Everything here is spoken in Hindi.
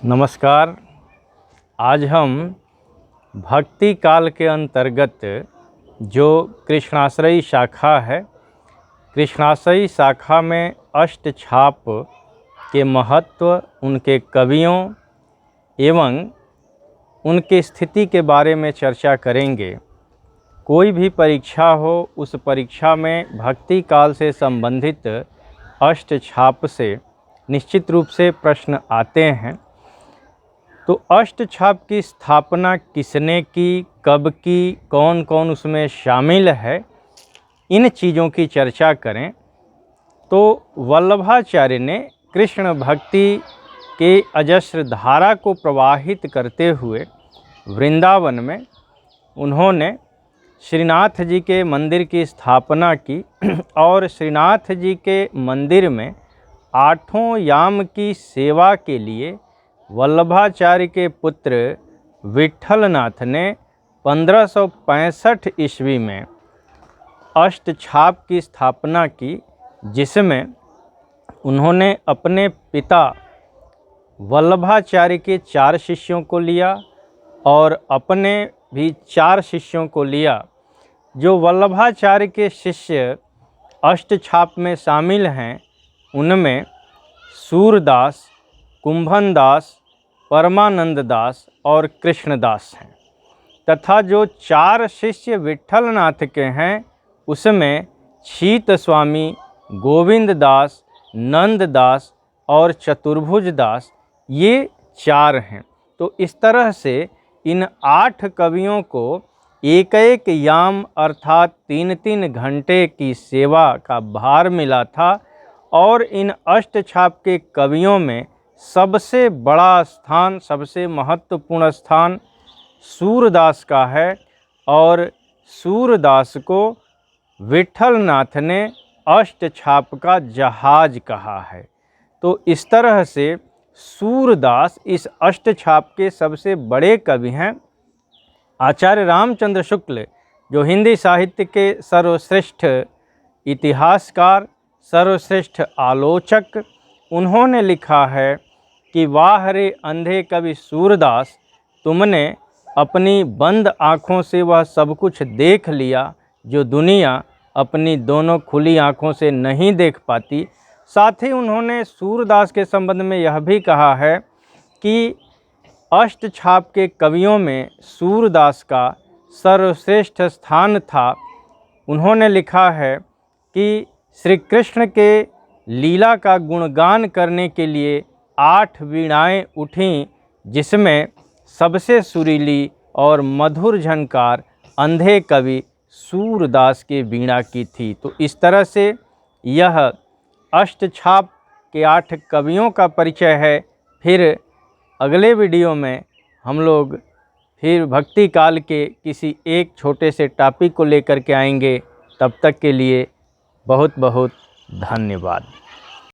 नमस्कार। आज हम भक्ति काल के अंतर्गत जो कृष्णाश्रयी शाखा है, कृष्णाश्रयी शाखा में अष्टछाप के महत्व, उनके कवियों एवं उनके स्थिति के बारे में चर्चा करेंगे। कोई भी परीक्षा हो, उस परीक्षा में भक्ति काल से संबंधित अष्टछाप से निश्चित रूप से प्रश्न आते हैं। तो अष्टछाप की स्थापना किसने की, कब की, कौन कौन उसमें शामिल है, इन चीज़ों की चर्चा करें तो वल्लभाचार्य ने कृष्ण भक्ति के अजस्र धारा को प्रवाहित करते हुए वृंदावन में उन्होंने श्रीनाथ जी के मंदिर की स्थापना की और श्रीनाथ जी के मंदिर में आठों याम की सेवा के लिए वल्लभाचार्य के पुत्र विट्ठलनाथ ने 1565 ईस्वी में अष्टछाप की स्थापना की, जिसमें उन्होंने अपने पिता वल्लभाचार्य के 4 शिष्यों को लिया और अपने भी 4 शिष्यों को लिया। जो वल्लभाचार्य के शिष्य अष्टछाप में शामिल हैं उनमें सूरदास, कुंभनदास, परमानंद दास और कृष्णदास हैं, तथा जो 4 शिष्य विट्ठलनाथ के हैं उसमें शीत स्वामी, गोविंद दास, नंद दास और चतुर्भुज दास, ये 4 हैं। तो इस तरह से इन 8 कवियों को एक एक याम अर्थात 3-3 घंटे की सेवा का भार मिला था और इन अष्टछाप के कवियों में सबसे बड़ा स्थान, सबसे महत्वपूर्ण स्थान सूरदास का है और सूरदास को विट्ठलनाथ ने अष्टछाप का जहाज कहा है। तो इस तरह से सूरदास इस अष्टछाप के सबसे बड़े कवि हैं। आचार्य रामचंद्र शुक्ल जो हिंदी साहित्य के सर्वश्रेष्ठ इतिहासकार, सर्वश्रेष्ठ आलोचक, उन्होंने लिखा है कि वाह रे अंधे कवि सूरदास, तुमने अपनी बंद आँखों से वह सब कुछ देख लिया जो दुनिया अपनी दोनों खुली आँखों से नहीं देख पाती। साथ ही उन्होंने सूरदास के संबंध में यह भी कहा है कि अष्टछाप के कवियों में सूरदास का सर्वश्रेष्ठ स्थान था। उन्होंने लिखा है कि श्री कृष्ण के लीला का गुणगान करने के लिए 8 वीणाएँ उठीं, जिसमें सबसे सुरीली और मधुर झनकार अंधे कवि सूरदास के वीणा की थी। तो इस तरह से यह अष्टछाप के 8 कवियों का परिचय है। फिर अगले वीडियो में हम लोग फिर भक्ति काल के किसी एक छोटे से टॉपिक को लेकर के आएंगे। तब तक के लिए बहुत बहुत धन्यवाद।